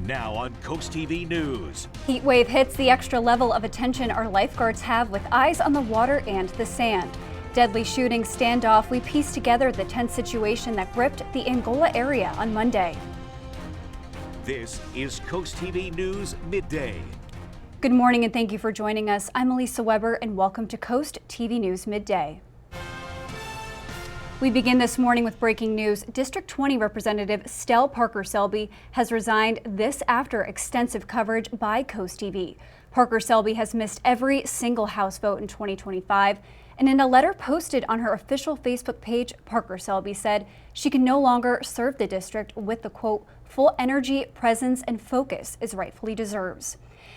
Now on CoastTV News. Heat wave hits the extra level of attention our lifeguards have with eyes on the water and the sand. Deadly shooting standoff, we pieced together the tense situation that gripped the Angola area on Monday. This is CoastTV News Midday. Good morning and thank you for joining us. I'm Elisa Weber and welcome to Coast TV News Midday. We begin this morning with breaking news. District 20 Representative Stell Parker Selby has resigned this after extensive coverage by Coast TV. Parker Selby has missed every single House vote in 2025. And in a letter posted on her official Facebook page, Parker Selby said she can no longer serve the district with the, quote, full energy, presence, and focus it rightfully deserves.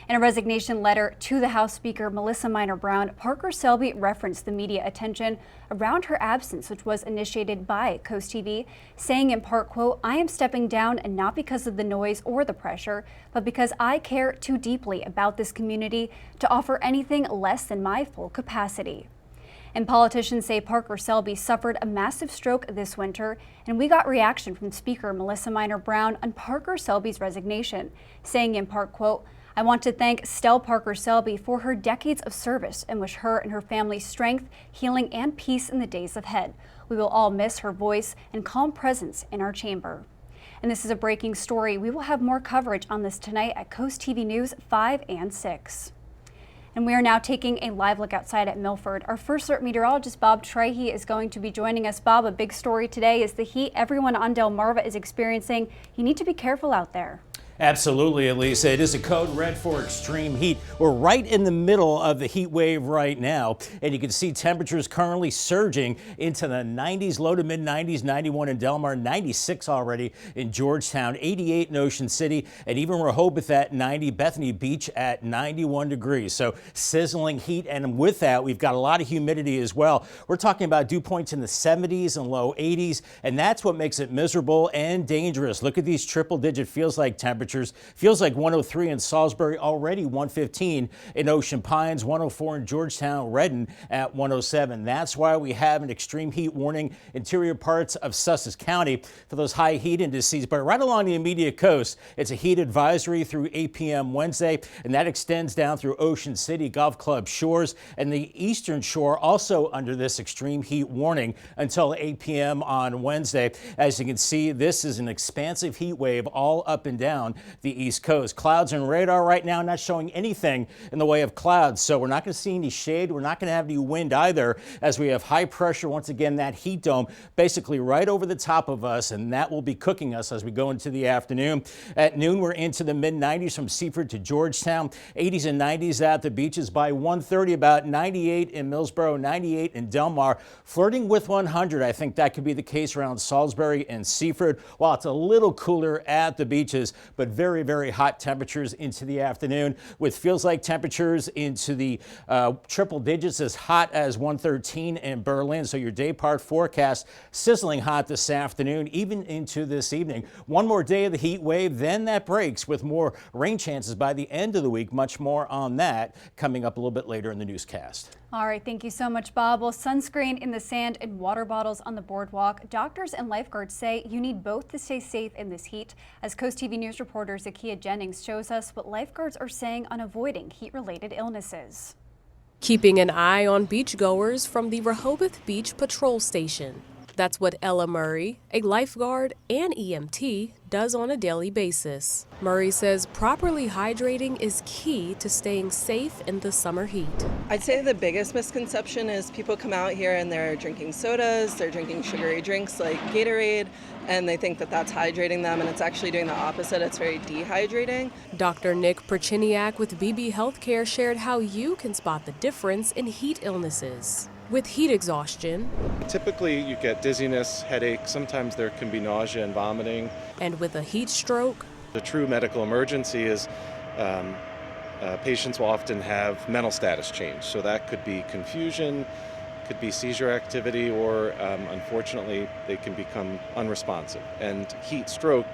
In a resignation letter to the House Speaker, Melissa Minor Brown, Parker Selby referenced the media attention around her absence, which was initiated by Coast TV, saying in part, quote, I am stepping down and not because of the noise or the pressure, but because I care too deeply about this community to offer anything less than my full capacity. And politicians say Parker Selby suffered a massive stroke this winter, and we got reaction from Speaker Melissa Minor Brown on Parker Selby's resignation, saying in part, quote, I want to thank Stell Parker Selby for her decades of service and wish her and her family strength, healing, and peace in the days ahead. We will all miss her voice and calm presence in our chamber. And this is a breaking story. We will have more coverage on this tonight at Coast TV News 5 and 6. And we are now taking a live look outside at Milford. Our first alert meteorologist, Bob Trahey, is going to be joining us. Bob, a big story today is the heat everyone on Delmarva is experiencing. You need to be careful out there. Absolutely, Elisa. It is a code red for extreme heat. We're right in the middle of the heat wave right now, and you can see temperatures currently surging into the 90s, low to mid 90s, 91 in Delmar, 96 already in Georgetown, 88 in Ocean City, and even Rehoboth at 90, Bethany Beach at 91 degrees. So sizzling heat, and with that, we've got a lot of humidity as well. We're talking about dew points in the 70s and low 80s, and that's what makes it miserable and dangerous. Look at these triple-digit feels-like temperatures. Feels like 103 in Salisbury, already 115 in Ocean Pines, 104 in Georgetown, Redden at 107. That's why we have an extreme heat warning interior parts of Sussex County for those high heat indices. But right along the immediate coast, it's a heat advisory through 8 p.m. Wednesday, and that extends down through Ocean City, Golf Club Shores, and the Eastern Shore also under this extreme heat warning until 8 p.m. on Wednesday. As you can see, this is an expansive heat wave all up and down the East Coast. Clouds and radar right now not showing anything in the way of clouds, so we're not going to see any shade. We're not going to have any wind either, as we have high pressure, once again, that heat dome basically right over the top of us, and that will be cooking us as we go into the afternoon. At noon, we're into the mid 90s from Seaford to Georgetown, 80s and 90s at the beaches. By 1:30, about 98 in Millsboro, 98 in Delmar, flirting with 100. I think that could be the case around Salisbury and Seaford, while it's a little cooler at the beaches, but very, very hot temperatures into the afternoon, with feels like temperatures into the triple digits, as hot as 113 in Berlin. So your day part forecast sizzling hot this afternoon, even into this evening. One more day of the heat wave, then that breaks with more rain chances by the end of the week. Much more on that coming up a little bit later in the newscast. All right, thank you so much, Bob. Well, sunscreen in the sand and water bottles on the boardwalk. Doctors and lifeguards say you need both to stay safe in this heat. As Coast TV News reporter Zakia Jennings shows us what lifeguards are saying on avoiding heat-related illnesses. Keeping an eye on beachgoers from the Rehoboth Beach Patrol Station. That's what Ella Murray, a lifeguard and EMT, does on a daily basis. Murray says properly hydrating is key to staying safe in the summer heat. I'd say the biggest misconception is people come out here and they're drinking sodas, they're drinking sugary drinks like Gatorade, and they think that that's hydrating them, and it's actually doing the opposite. It's very dehydrating. Dr. Nick Perchiniak with BB Healthcare shared how you can spot the difference in heat illnesses. With heat exhaustion, typically you get dizziness, headache, sometimes there can be nausea and vomiting. And with a heat stroke, the true medical emergency is patients will often have mental status change. So that could be confusion, could be seizure activity, or unfortunately they can become unresponsive. And heat stroke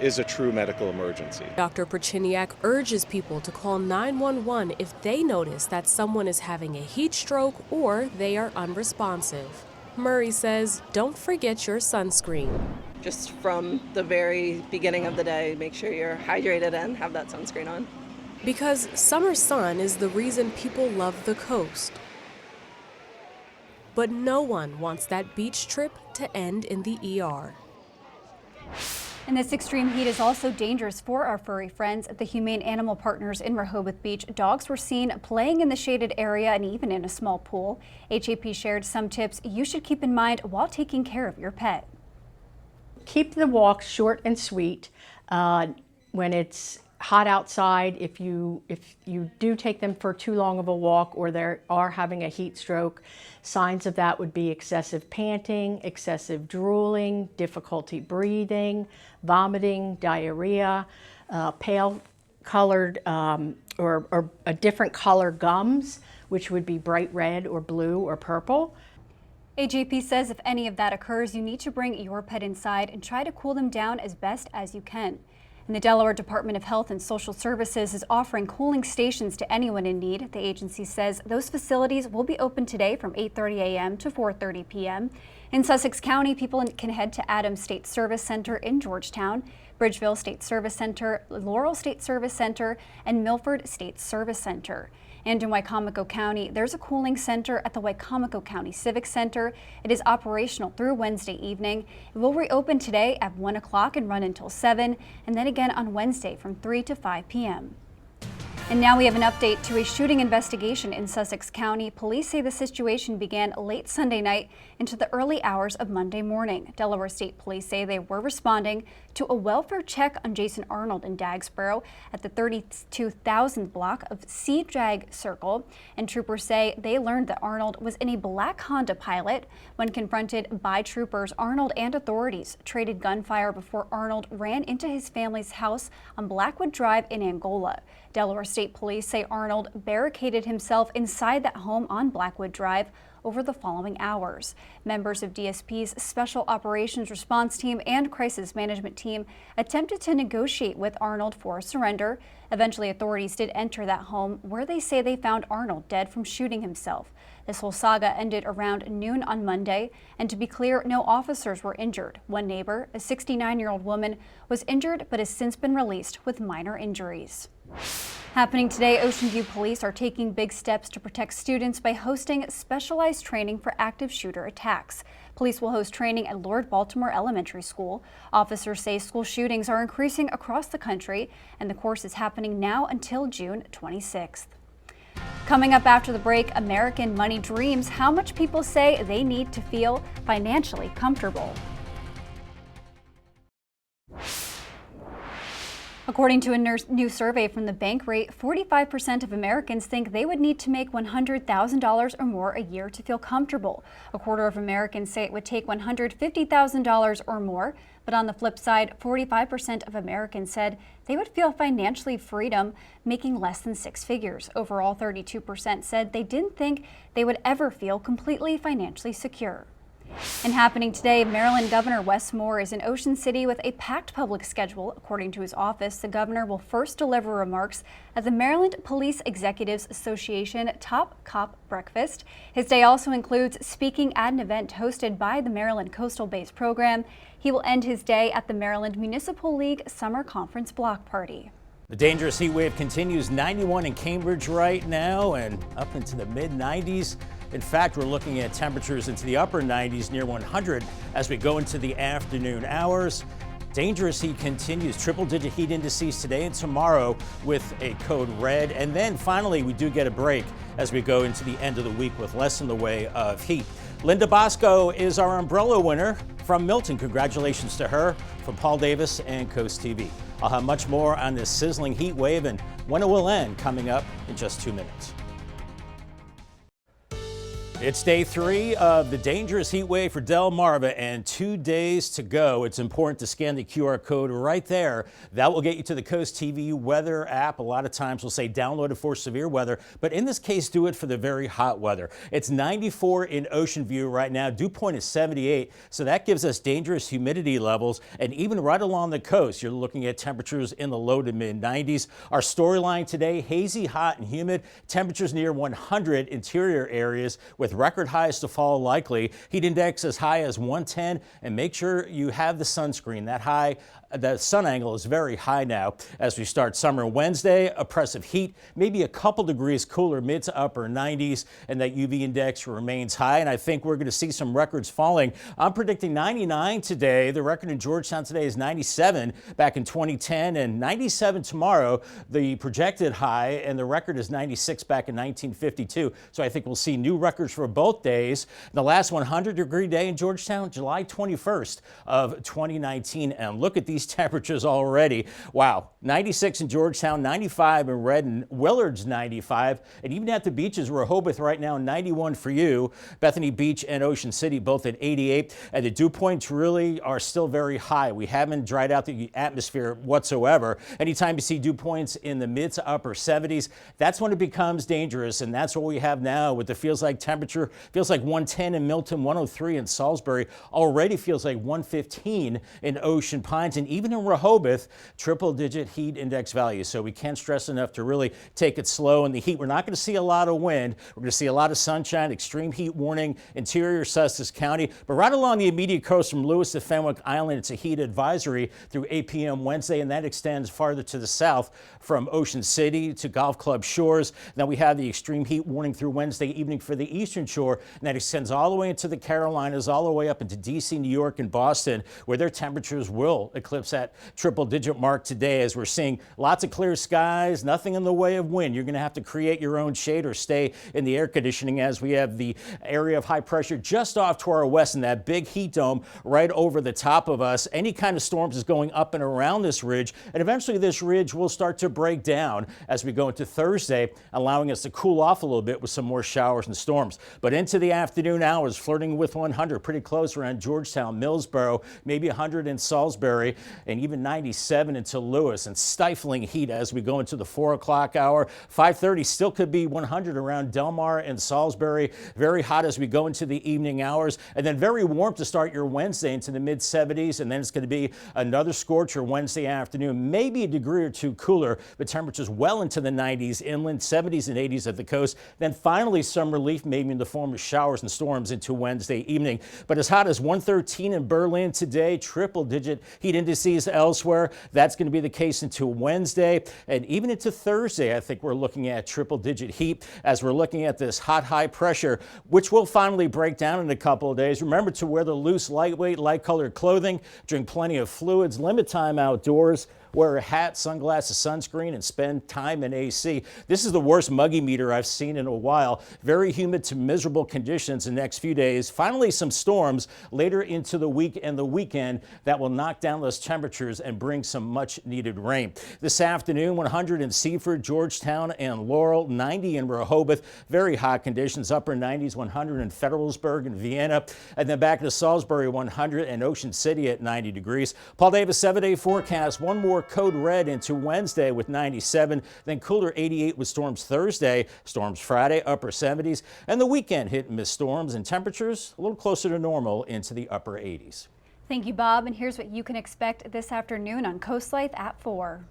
is a true medical emergency. Dr. Perchiniak urges people to call 911 if they notice that someone is having a heat stroke or they are unresponsive. Murray says, don't forget your sunscreen. just from the very beginning of the day, make sure you're hydrated and have that sunscreen on. Because summer sun is the reason people love the coast. But no one wants that beach trip to end in the ER. And this extreme heat is also dangerous for our furry friends. At the Humane Animal Partners in Rehoboth Beach, dogs were seen playing in the shaded area and even in a small pool. HAP shared some tips you should keep in mind while taking care of your pet. Keep the walks short and sweet. When it's hot outside, if you do take them for too long of a walk or they are having a heat stroke, signs of that would be excessive panting, excessive drooling, difficulty breathing, vomiting, diarrhea, pale colored or a different color gums, which would be bright red or blue or purple. AJP says if any of that occurs, you need to bring your pet inside and try to cool them down as best as you can. And the Delaware Department of Health and Social Services is offering cooling stations to anyone in need. The agency says those facilities will be open today from 8:30 a.m. to 4:30 p.m. In Sussex County, people can head to Adams State Service Center in Georgetown, Bridgeville State Service Center, Laurel State Service Center, and Milford State Service Center. And in Wicomico County, there's a cooling center at the Wicomico County Civic Center. It is operational through Wednesday evening. It will reopen today at 1 o'clock and run until 7, and then again on Wednesday from 3 to 5 p.m. And now we have an update to a shooting investigation in Sussex County. Police say the situation began late Sunday night into the early hours of Monday morning. Delaware State Police say they were responding to a welfare check on Jason Arnold in Dagsboro at the 32,000 block of Sea Drag Circle. And troopers say they learned that Arnold was in a black Honda Pilot. When confronted by troopers, Arnold and authorities traded gunfire before Arnold ran into his family's house on Blackwood Drive in Angola. Delaware State Police say Arnold barricaded himself inside that home on Blackwood Drive over the following hours. Members of DSP's Special Operations Response Team and Crisis Management Team attempted to negotiate with Arnold for a surrender. Eventually, authorities did enter that home where they say they found Arnold dead from shooting himself. This whole saga ended around noon on Monday, and to be clear, no officers were injured. One neighbor, a 69-year-old woman, was injured but has since been released with minor injuries. Happening today, Ocean View Police are taking big steps to protect students by hosting specialized training for active shooter attacks. Police will host training at Lord Baltimore Elementary School. Officers say school shootings are increasing across the country, and the course is happening now until June 26th. Coming up after the break, American Money Dreams, how much people say they need to feel financially comfortable. According to a new survey from the Bankrate, 45% of Americans think they would need to make $100,000 or more a year to feel comfortable. A quarter of Americans say it would take $150,000 or more. But on the flip side, 45% of Americans said they would feel financially freedom making less than six figures. Overall, 32% said they didn't think they would ever feel completely financially secure. And happening today, Maryland Governor Wes Moore is in Ocean City with a packed public schedule. According to his office, the governor will first deliver remarks at the Maryland Police Executives Association Top Cop Breakfast. His day also includes speaking at an event hosted by the Maryland Coastal Base program. He will end his day at the Maryland Municipal League Summer Conference Block Party. The dangerous heat wave continues. 91 in Cambridge right now and up into the mid-90s. In fact, we're looking at temperatures into the upper 90s, near 100 as we go into the afternoon hours. Dangerous heat continues. Triple-digit heat indices today and tomorrow with a code red. And then finally, we do get a break as we go into the end of the week with less in the way of heat. Linda Bosco is our umbrella winner from Milton. Congratulations to her from Paul Davis and CoastTV. I'll have much more on this sizzling heat wave and when it will end coming up in just 2 minutes. It's day 3 of the dangerous heat wave for Delmarva and 2 days to go. It's important to scan the QR code right there. That will get you to the CoastTV weather app. A lot of times we'll say download it for severe weather, but in this case, do it for the very hot weather. It's 94 in Ocean View right now. Dew point is 78, so that gives us dangerous humidity levels. And even right along the coast, you're looking at temperatures in the low to mid 90s. Our storyline today, hazy, hot, and humid. Temperatures near 100 interior areas with with record highs to fall likely. Heat index as high as 110, and make sure you have the sunscreen. The sun angle is very high now as we start summer. Wednesday, oppressive heat, maybe a couple degrees cooler, mid to upper 90s, and that UV index remains high. And I think we're going to see some records falling. I'm predicting 99 today. The record in Georgetown today is 97 back in 2010, and 97 tomorrow. The projected high, and the record is 96 back in 1952. So I think we'll see new records for both days. The last 100-degree day in Georgetown, July 21st of 2019. And look at these temperatures already. Wow, 96 in Georgetown, 95 in Redden, Willard's 95, and even at the beaches, Rehoboth right now 91 for you, Bethany Beach and Ocean City both at 88, and the dew points really are still very high. We haven't dried out the atmosphere whatsoever. Anytime you see dew points in the mid to upper 70s, that's when it becomes dangerous, and that's what we have now with the feels like temperature. Feels like 110 in Milton, 103 in Salisbury, already feels like 115 in Ocean Pines, and even in Rehoboth, triple-digit heat index values. So we can't stress enough to really take it slow in the heat. We're not going to see a lot of wind. We're going to see a lot of sunshine, extreme heat warning, interior Sussex County. But right along the immediate coast from Lewis to Fenwick Island, it's a heat advisory through 8 p.m. Wednesday, and that extends farther to the south from Ocean City to Golf Club Shores. Then we have the extreme heat warning through Wednesday evening for the eastern shore, and that extends all the way into the Carolinas, all the way up into D.C., New York, and Boston, where their temperatures will eclipse that triple-digit mark today, as we're seeing lots of clear skies, nothing in the way of wind. You're going to have to create your own shade or stay in the air conditioning, as we have the area of high pressure just off to our west and that big heat dome right over the top of us. Any kind of storms is going up and around this ridge, and eventually this ridge will start to break down as we go into Thursday, allowing us to cool off a little bit with some more showers and storms. But into the afternoon hours, flirting with 100, pretty close around Georgetown, Millsboro, maybe 100 in Salisbury, and even 97 into Lewis, and stifling heat as we go into the 4 o'clock hour. 5:30 still could be 100 around Delmarva and Salisbury. Very hot as we go into the evening hours, and then very warm to start your Wednesday into the mid 70s, and then it's going to be another scorcher Wednesday afternoon, maybe a degree or two cooler, but temperatures well into the 90s inland, 70s and 80s at the coast. Then finally some relief, maybe in the form of showers and storms into Wednesday evening. But as hot as 113 in Berlin today, triple-digit heat indices elsewhere. That's going to be the case into Wednesday, and even into Thursday. I think we're looking at triple-digit heat as we're looking at this hot high pressure, which will finally break down in a couple of days. Remember to wear the loose, lightweight, light-colored clothing, drink plenty of fluids, limit time outdoors, wear a hat, sunglasses, sunscreen, and spend time in AC. This is the worst muggy meter I've seen in a while. Very humid to miserable conditions the next few days. Finally, some storms later into the week and the weekend that will knock down those temperatures and bring some much needed rain. This afternoon, 100 in Seaford, Georgetown, and Laurel, 90 in Rehoboth. Very hot conditions, upper 90s, 100 in Federalsburg and Vienna, and then back to Salisbury, 100, and Ocean City at 90 degrees. Paul Davis, 7-day forecast. One more code red into Wednesday with 97, then cooler 88 with storms Thursday, storms Friday, upper 70s, and the weekend hit and miss storms and temperatures a little closer to normal into the upper 80s. Thank you, Bob, and here's what you can expect this afternoon on Coast Life at 4.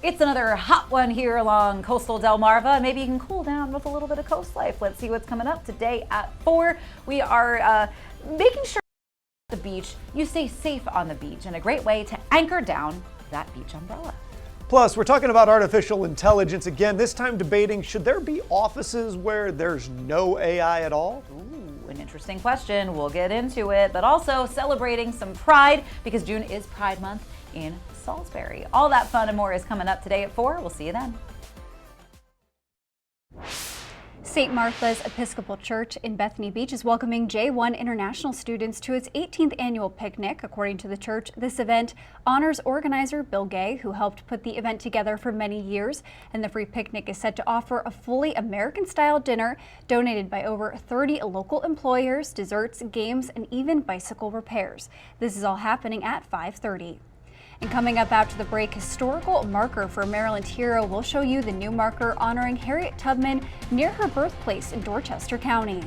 It's another hot one here along coastal Delmarva. Maybe you can cool down with a little bit of Coast Life. Let's see what's coming up today at 4. We are making sure at the beach you stay safe on the beach, and a great way to anchor down that beach umbrella. Plus, we're talking about artificial intelligence again, this time debating, should there be offices where there's no AI at all? Ooh, an interesting question. We'll get into it, but also celebrating some pride because June is Pride Month in Salisbury. All that fun and more is coming up today at 4. We'll see you then. St. Martha's Episcopal Church in Bethany Beach is welcoming J1 international students to its 18th annual picnic. According to the church, this event honors organizer Bill Gay, who helped put the event together for many years, and the free picnic is set to offer a fully American-style dinner donated by over 30 local employers, desserts, games, and even bicycle repairs. This is all happening at 5:30. And coming up after the break, historical marker for Maryland hero. We'll show you the new marker honoring Harriet Tubman near her birthplace in Dorchester County.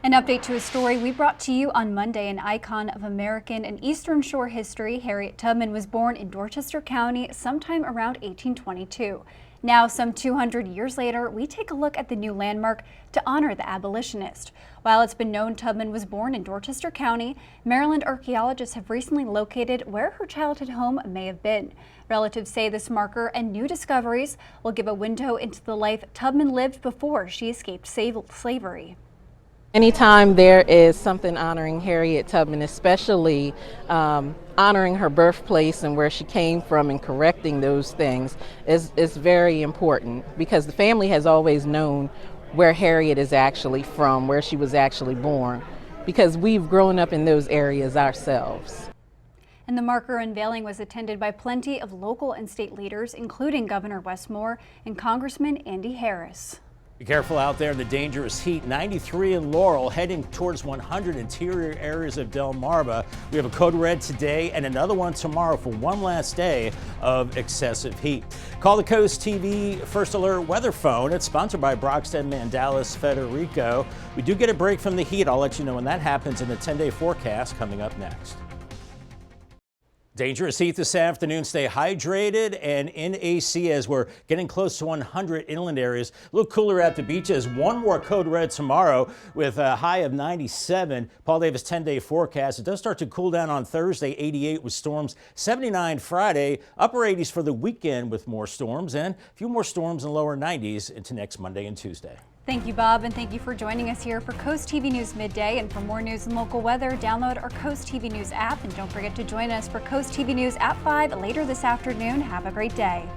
An update to a story we brought to you on Monday. An icon of American and Eastern Shore history, Harriet Tubman was born in Dorchester County sometime around 1822. Now, some 200 years later, we take a look at the new landmark to honor the abolitionist. While it's been known Tubman was born in Dorchester County, Maryland archaeologists have recently located where her childhood home may have been. Relatives say this marker and new discoveries will give a window into the life Tubman lived before she escaped slavery. Anytime there is something honoring Harriet Tubman, especially honoring her birthplace and where she came from and correcting those things is very important, because the family has always known where Harriet is actually from, where she was actually born, because we've grown up in those areas ourselves. And the marker unveiling was attended by plenty of local and state leaders, including Governor Wes Moore and Congressman Andy Harris. Be careful out there in the dangerous heat. 93 in Laurel, heading towards 100 interior areas of Delmarva. We have a code red today and another one tomorrow for one last day of excessive heat. Call the Coast TV First Alert weather phone. It's sponsored by Brockstead, Mandalis, Federico. We do get a break from the heat. I'll let you know when that happens in the 10-day forecast coming up next. Dangerous heat this afternoon. Stay hydrated and in AC as we're getting close to 100 inland areas. A little cooler at the beaches. One more code red tomorrow with a high of 97. Paul Davis 10-day forecast. It does start to cool down on Thursday, 88 with storms. 79 Friday, upper 80s for the weekend with more storms, and a few more storms in lower 90s into next Monday and Tuesday. Thank you, Bob, and thank you for joining us here for Coast TV News Midday. And for more news and local weather, download our Coast TV News app. And don't forget to join us for Coast TV News at 5 later this afternoon. Have a great day.